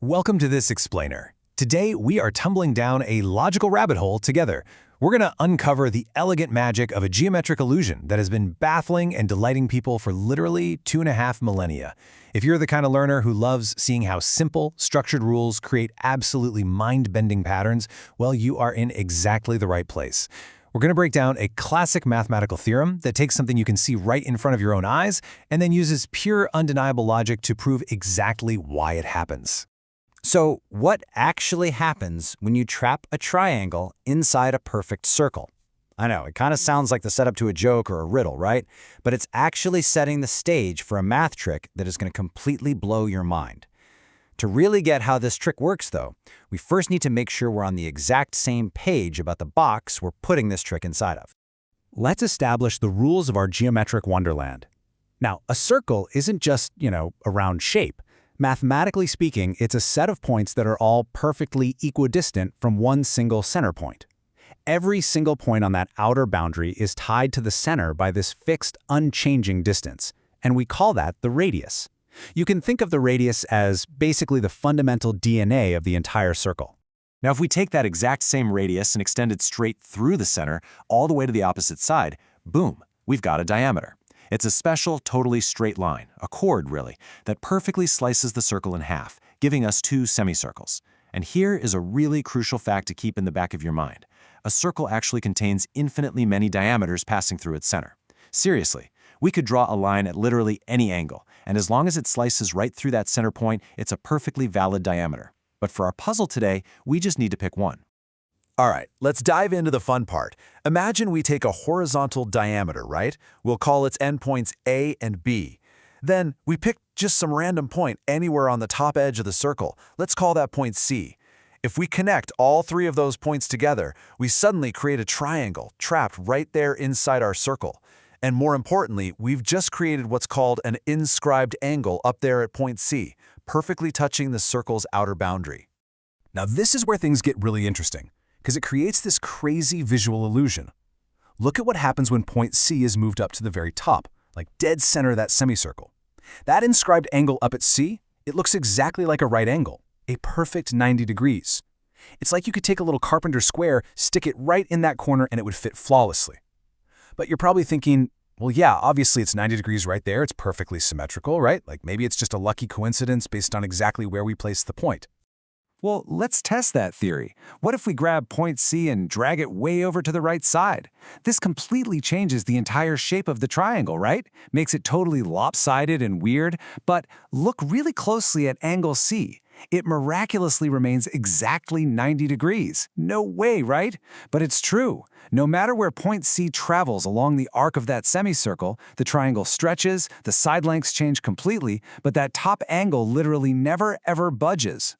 Welcome to this explainer. Today, we are tumbling down a logical rabbit hole together. We're going to uncover the elegant magic of a geometric illusion that has been baffling and delighting people for literally 2.5 millennia. If you're the kind of learner who loves seeing how simple, structured rules create absolutely mind-bending patterns, well, you are in exactly the right place. We're going to break down a classic mathematical theorem that takes something you can see right in front of your own eyes and then uses pure, undeniable logic to prove exactly why it happens. So, what actually happens when you trap a triangle inside a perfect circle? I know, it kind of sounds like the setup to a joke or a riddle, right? But it's actually setting the stage for a math trick that is going to completely blow your mind. To really get how this trick works, though, we first need to make sure we're on the exact same page about the box we're putting this trick inside of. Let's establish the rules of our geometric wonderland. Now, a circle isn't just, a round shape. Mathematically speaking, it's a set of points that are all perfectly equidistant from one single center point. Every single point on that outer boundary is tied to the center by this fixed, unchanging distance, and we call that the radius. You can think of the radius as basically the fundamental DNA of the entire circle. Now, if we take that exact same radius and extend it straight through the center, all the way to the opposite side, boom, we've got a diameter. It's a special, totally straight line, a chord really, that perfectly slices the circle in half, giving us two semicircles. And here is a really crucial fact to keep in the back of your mind. A circle actually contains infinitely many diameters passing through its center. Seriously, we could draw a line at literally any angle, and as long as it slices right through that center point, it's a perfectly valid diameter. But for our puzzle today, we just need to pick one. All right, let's dive into the fun part. Imagine we take a horizontal diameter, right? We'll call its endpoints A and B. Then we pick just some random point anywhere on the top edge of the circle. Let's call that point C. If we connect all three of those points together, we suddenly create a triangle trapped right there inside our circle. And more importantly, we've just created what's called an inscribed angle up there at point C, perfectly touching the circle's outer boundary. Now, this is where things get really interesting, because it creates this crazy visual illusion. Look at what happens when point C is moved up to the very top, like dead center of that semicircle. That inscribed angle up at C, it looks exactly like a right angle, a perfect 90 degrees. It's like you could take a little carpenter square, stick it right in that corner, and it would fit flawlessly. But you're probably thinking, well, yeah, obviously it's 90 degrees right there, it's perfectly symmetrical, right? Like maybe it's just a lucky coincidence based on exactly where we place the point. Well, let's test that theory. What if we grab point C and drag it way over to the right side? This completely changes the entire shape of the triangle, right? Makes it totally lopsided and weird. But look really closely at angle C. It miraculously remains exactly 90 degrees. No way, right? But it's true. No matter where point C travels along the arc of that semicircle, the triangle stretches, the side lengths change completely, but that top angle literally never ever budges.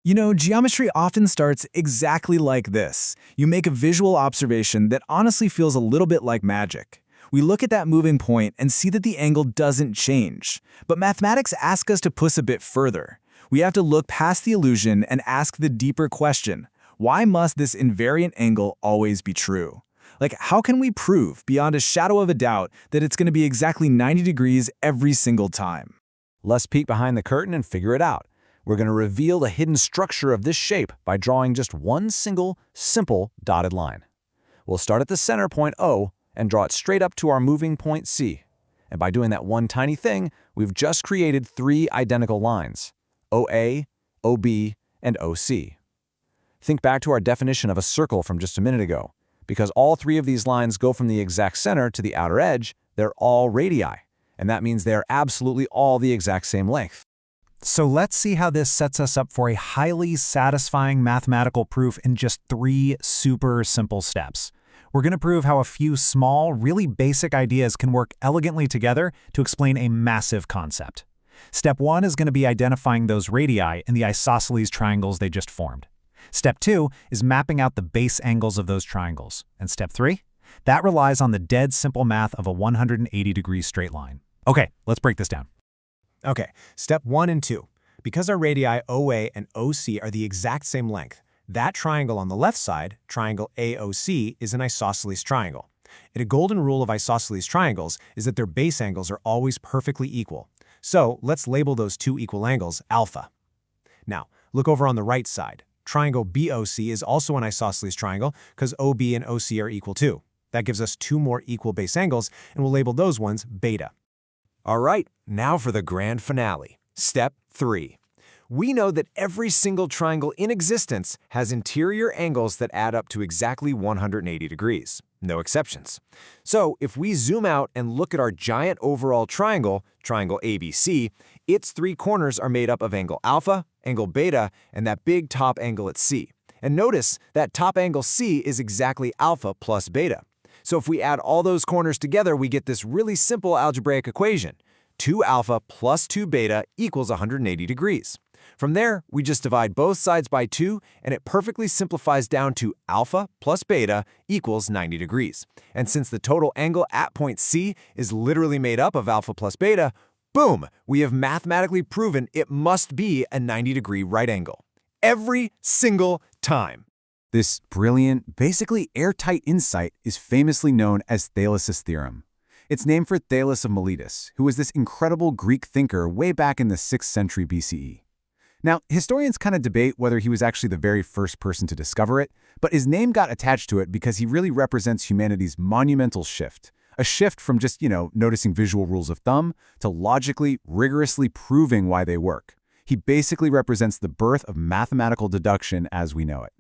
Geometry often starts exactly like this. You make a visual observation that honestly feels a little bit like magic. We look at that moving point and see that the angle doesn't change. But mathematics asks us to push a bit further. We have to look past the illusion and ask the deeper question: why must this invariant angle always be true? Like, how can we prove, beyond a shadow of a doubt, that it's going to be exactly 90 degrees every single time? Let's peek behind the curtain and figure it out. We're going to reveal the hidden structure of this shape by drawing just one single, simple dotted line. We'll start at the center point O and draw it straight up to our moving point C. And by doing that one tiny thing, we've just created three identical lines: OA, OB, and OC. Think back to our definition of a circle from just a minute ago. Because all three of these lines go from the exact center to the outer edge, they're all radii. And that means they're absolutely all the exact same length. So let's see how this sets us up for a highly satisfying mathematical proof in just 3 super simple steps. We're going to prove how a few small, really basic ideas can work elegantly together to explain a massive concept. Step 1 is going to be identifying those radii in the isosceles triangles they just formed. Step 2 is mapping out the base angles of those triangles. And step 3? That relies on the dead simple math of a 180-degree straight line. Okay, let's break this down. Okay, step 1 and 2. Because our radii OA and OC are the exact same length, that triangle on the left side, triangle AOC, is an isosceles triangle. And a golden rule of isosceles triangles is that their base angles are always perfectly equal. So let's label those two equal angles alpha. Now, Look over on the right side. Triangle BOC is also an isosceles triangle because OB and OC are equal too. That gives us 2 more equal base angles, and we'll label those ones beta. All right, now for the grand finale. Step 3. We know that every single triangle in existence has interior angles that add up to exactly 180 degrees. No exceptions. So if we zoom out and look at our giant overall triangle, triangle ABC, its 3 corners are made up of angle alpha, angle beta, and that big top angle at C. And notice that top angle C is exactly alpha plus beta. So if we add all those corners together, we get this really simple algebraic equation. 2 alpha plus 2 beta equals 180 degrees. From there, we just divide both sides by 2, and it perfectly simplifies down to alpha plus beta equals 90 degrees. And since the total angle at point C is literally made up of alpha plus beta, boom, we have mathematically proven it must be a 90-degree right angle. Every single time. This brilliant, basically airtight insight is famously known as Thales' Theorem. It's named for Thales of Miletus, who was this incredible Greek thinker way back in the 6th century BCE. Now, historians kind of debate whether he was actually the very first person to discover it, but his name got attached to it because he really represents humanity's monumental shift. A shift from just, noticing visual rules of thumb to logically, rigorously proving why they work. He basically represents the birth of mathematical deduction as we know it.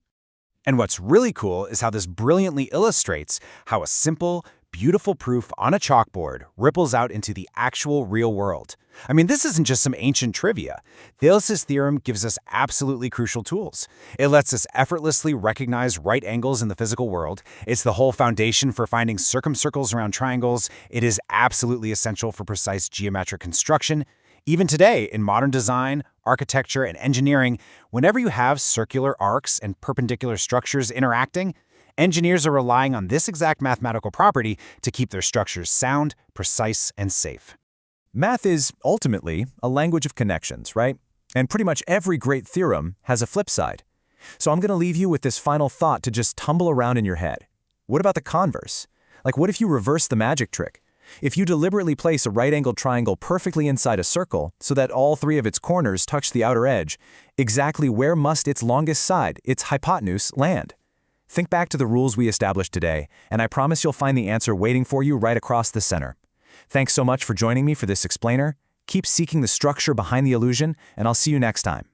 And what's really cool is how this brilliantly illustrates how a simple, beautiful proof on a chalkboard ripples out into the actual real world. I mean, this isn't just some ancient trivia. Thales' theorem gives us absolutely crucial tools. It lets us effortlessly recognize right angles in the physical world. It's the whole foundation for finding circumcircles around triangles. It is absolutely essential for precise geometric construction. Even today, in modern design, architecture, and engineering, whenever you have circular arcs and perpendicular structures interacting, engineers are relying on this exact mathematical property to keep their structures sound, precise, and safe. Math is ultimately a language of connections, right? And pretty much every great theorem has a flip side. So I'm going to leave you with this final thought to just tumble around in your head. What about the converse? Like, what if you reverse the magic trick? If you deliberately place a right-angled triangle perfectly inside a circle so that all 3 of its corners touch the outer edge, exactly where must its longest side, its hypotenuse, land? Think back to the rules we established today, and I promise you'll find the answer waiting for you right across the center. Thanks so much for joining me for this explainer. Keep seeking the structure behind the illusion, and I'll see you next time.